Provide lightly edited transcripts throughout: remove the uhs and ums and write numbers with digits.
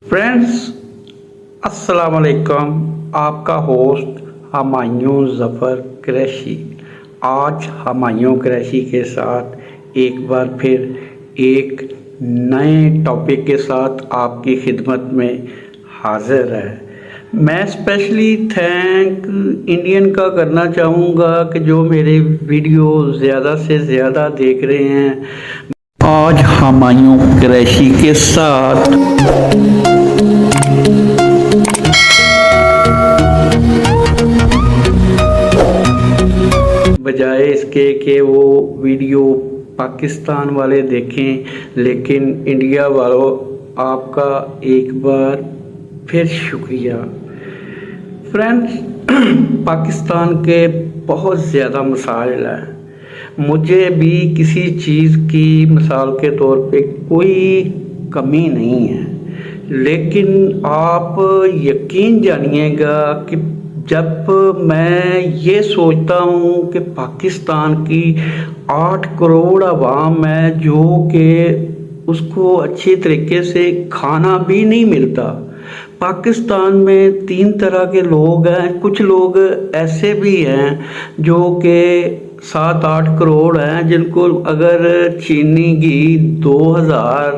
Friends, अस्सलाम वालेकुम। आपका होस्ट हमायूं ज़फ़र कुरैशी। आज हमायूं कुरैशी के साथ एक बार फिर एक नए टॉपिक के साथ आपकी खिदमत में हाज़िर है। मैं स्पेशली थैंक इंडियन का करना चाहूँगा कि जो मेरे वीडियो ज़्यादा से ज़्यादा देख रहे हैं। आज हमायूं कुरैशी के साथ बजाय इसके कि वो वीडियो पाकिस्तान वाले देखें, लेकिन इंडिया वालों आपका एक बार फिर शुक्रिया। फ्रेंड्स, पाकिस्तान के बहुत ज़्यादा मसाइल हैं। मुझे भी किसी चीज़ की मिसाल के तौर पे कोई कमी नहीं है, लेकिन आप यकीन जानिएगा कि जब मैं ये सोचता हूँ कि पाकिस्तान की 8 करोड़ आवाम है जो कि उसको अच्छी तरीके से खाना भी नहीं मिलता। पाकिस्तान में 3 तरह के लोग हैं। कुछ लोग ऐसे भी हैं जो कि 7-8 करोड़ हैं, जिनको अगर चीनी घी 2000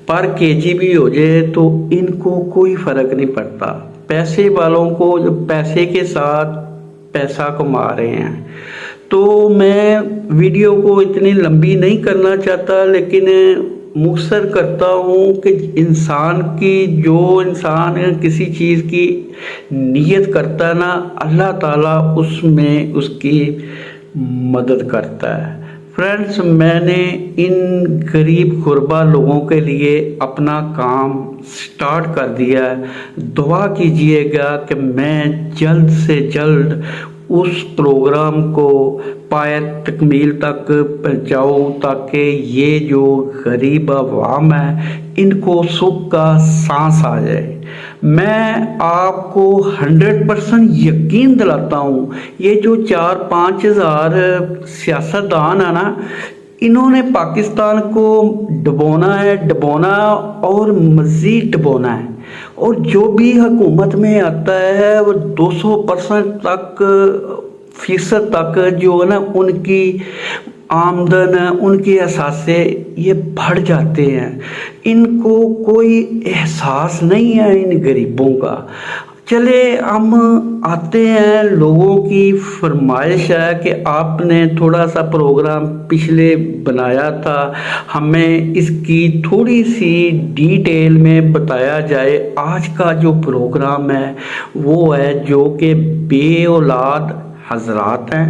पर केजी भी हो जाए तो इनको कोई फ़र्क नहीं पड़ता। पैसे वालों को जो पैसे के साथ पैसा कमा रहे हैं। तो मैं वीडियो को इतनी लंबी नहीं करना चाहता, लेकिन मुख्तसर करता हूँ कि इंसान किसी चीज़ की नीयत करता है ना, अल्लाह ताला उसमें उसकी मदद करता है। फ्रेंड्स, मैंने इन गरीब गुरबा लोगों के लिए अपना काम स्टार्ट कर दिया है। दुआ कीजिएगा कि मैं जल्द से जल्द उस प्रोग्राम को पाए तकमील तक पहुँचाऊँ, ताकि ये जो गरीब अवाम है इनको सुख का सांस आ जाए। मैं आपको 100% यकीन दिलाता हूँ, ये जो 4-5 हज़ार सियासतदान है ना, इन्होंने पाकिस्तान को डुबोना और मज़ीद डुबोना है। और जो भी हुकूमत में आता है वो 200% तक जो है ना, उनकी आमदन, उनके असासे ये बढ़ जाते हैं। इनको कोई एहसास नहीं है इन गरीबों का। चले हम आते हैं, लोगों की फरमाइश है कि आपने थोड़ा सा प्रोग्राम पिछले बनाया था, हमें इसकी थोड़ी सी डिटेल में बताया जाए। आज का जो प्रोग्राम है वो है जो कि बे औलाद हजरात हैं।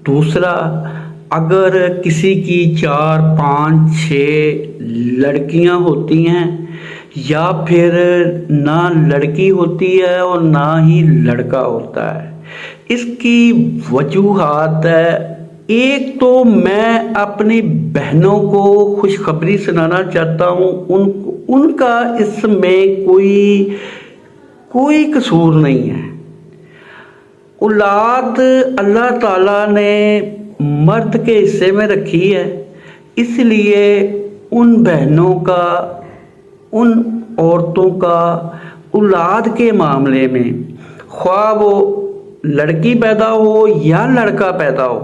दूसरा, अगर किसी की 4-5-6 लड़कियां होती हैं, या फिर ना लड़की होती है और ना ही लड़का होता है, इसकी वजूहात है। एक तो मैं अपनी बहनों को खुशखबरी सुनाना चाहता हूँ, उनका इसमें कोई कसूर नहीं है। औलाद अल्लाह ताला ने मर्द के हिस्से में रखी है, इसलिए उन बहनों का, उन औरतों का औलाद के मामले में, ख्वाह वो लड़की पैदा हो या लड़का पैदा हो,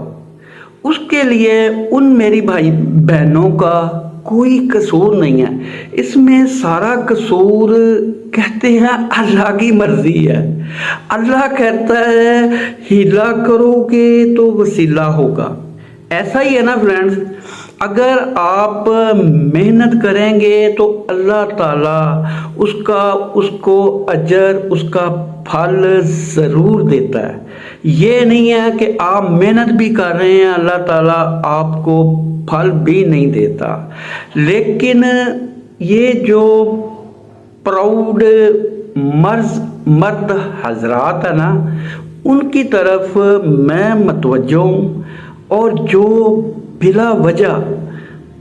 उसके लिए उन मेरी भाई बहनों का कोई कसूर नहीं है। इसमें सारा कसूर कहते हैं अल्लाह की मर्जी है। अल्लाह कहता है हीला करोगे तो वसीला होगा। ऐसा ही है ना फ्रेंड्स, अगर आप मेहनत करेंगे तो अल्लाह ताला उसको अजर, उसका फल ज़रूर देता है। ये नहीं है कि आप मेहनत भी कर रहे हैं, अल्लाह ताला आपको फल भी नहीं देता। लेकिन ये जो प्राउड मर्द हजरात है ना, उनकी तरफ मैं मतवज्जो हूँ। और जो बिला वजह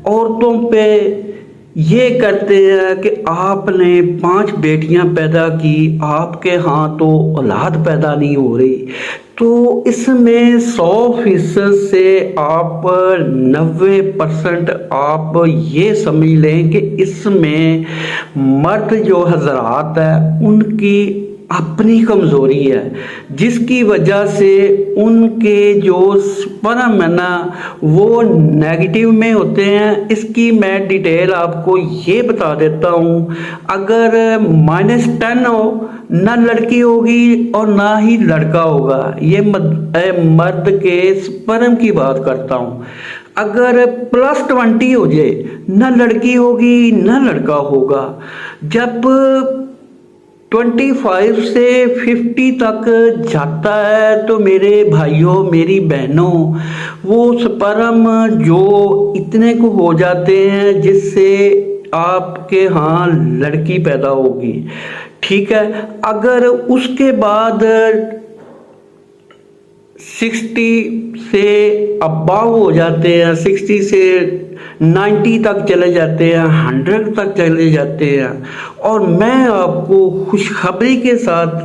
औरतों पे یہ کرتے ہیں کہ آپ نے 5 بیٹیاں پیدا کی، آپ کے ہاں تو اولاد پیدا نہیں ہو رہی، تو اس میں 100% سے آپ 90% آپ یہ سمجھ لیں کہ اس میں مرد جو حضرات ہیں ان کی اپنی کمزوری ہے، جس کی وجہ سے ان کے جو سپرم ہے نا وہ نیگیٹو میں ہوتے ہیں۔ اس کی میں ڈیٹیل آپ کو یہ بتا دیتا ہوں، اگر -10 ہو نہ لڑکی ہوگی اور نہ ہی لڑکا ہوگا، یہ مرد کے سپرم کی بات کرتا ہوں۔ اگر +20 ہو جائے، نہ لڑکی ہوگی نہ لڑکا ہوگا۔ جب 25 سے 50 تک جاتا ہے تو میرے بھائیوں میری بہنوں وہ سپرم جو اتنے کو ہو جاتے ہیں جس سے آپ کے ہاں لڑکی پیدا ہوگی، ٹھیک ہے۔ اگر اس کے بعد 60 سے اباؤ ہو جاتے ہیں، 60 سے 90 تک چلے جاتے ہیں، 100 تک چلے جاتے ہیں، اور میں آپ کو خوشخبری کے ساتھ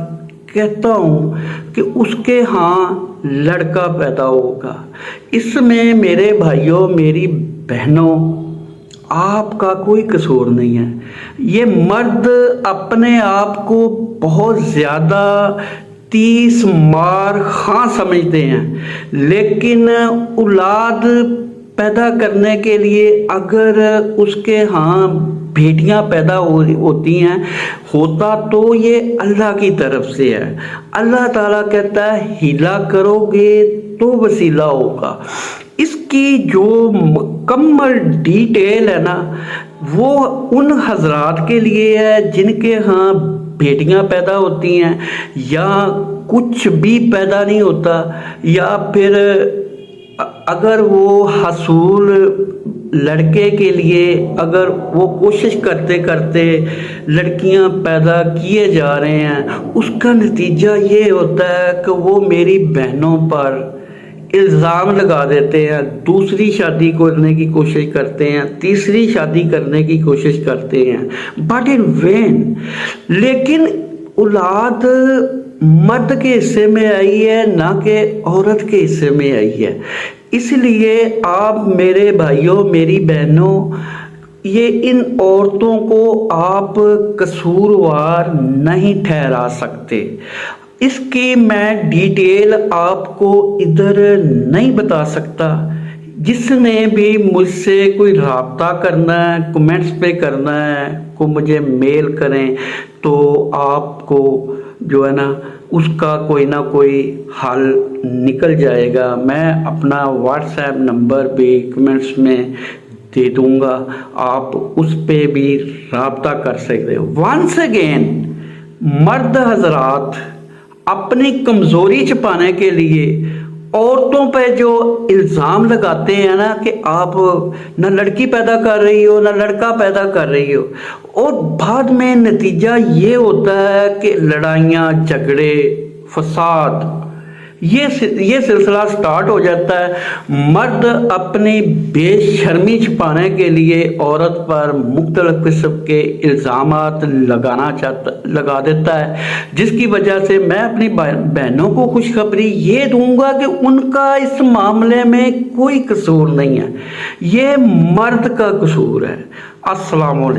کہتا ہوں کہ اس کے ہاں لڑکا پیدا ہوگا۔ اس میں میرے بھائیوں میری بہنوں آپ کا کوئی قصور نہیں ہے۔ یہ مرد اپنے آپ کو بہت زیادہ 30 مار خاں سمجھتے ہیں، لیکن اولاد پیدا کرنے کے لیے اگر اس کے ہاں بیٹیاں پیدا ہوتی ہیں ہوتا تو یہ اللہ کی طرف سے ہے۔ اللہ تعالیٰ کہتا ہے ہیلا کرو گے تو وسیلہ ہوگا۔ اس کی جو مکمل ڈیٹیل ہے نا وہ ان حضرات کے لیے ہے جن کے ہاں بیٹیاں پیدا ہوتی ہیں یا کچھ بھی پیدا نہیں ہوتا، یا پھر اگر وہ حصول لڑکے کے لیے اگر وہ کوشش کرتے کرتے لڑکیاں پیدا کیے جا رہے ہیں، اس کا نتیجہ یہ ہوتا ہے کہ وہ میری بہنوں پر الزام لگا دیتے ہیں، دوسری شادی کرنے کی کوشش کرتے ہیں، تیسری شادی کرنے کی کوشش کرتے ہیں، بٹ ان وین۔ لیکن اولاد مرد کے حصے میں آئی ہے نہ کہ عورت کے حصے میں آئی ہے۔ اس لیے آپ میرے بھائیوں میری بہنوں یہ ان عورتوں کو آپ قصوروار نہیں ٹھہرا سکتے۔ اس کی میں ڈیٹیل آپ کو ادھر نہیں بتا سکتا۔ جس نے بھی مجھ سے کوئی رابطہ کرنا ہے، کمنٹس پہ کرنا ہے، کو مجھے میل کریں تو آپ کو جو ہے نا اس کا کوئی نہ کوئی حل نکل جائے گا۔ میں اپنا واٹس ایپ نمبر بھی کمنٹس میں دے دوں گا، آپ اس پہ بھی رابطہ کر سکتے ہو۔ ونس اگین مرد حضرات اپنی کمزوری چھپانے کے لیے عورتوں پہ جو الزام لگاتے ہیں نا کہ آپ نہ لڑکی پیدا کر رہی ہو نہ لڑکا پیدا کر رہی ہو، اور بعد میں نتیجہ یہ ہوتا ہے کہ لڑائیاں جھگڑے فساد یہ سلسلہ سٹارٹ ہو جاتا ہے۔ مرد اپنی بے شرمی چھپانے کے لیے عورت پر مختلف قسم کے الزامات لگا دیتا ہے، جس کی وجہ سے میں اپنی بہنوں کو خوشخبری یہ دوں گا کہ ان کا اس معاملے میں کوئی قصور نہیں ہے، یہ مرد کا قصور ہے۔ السلام علیکم۔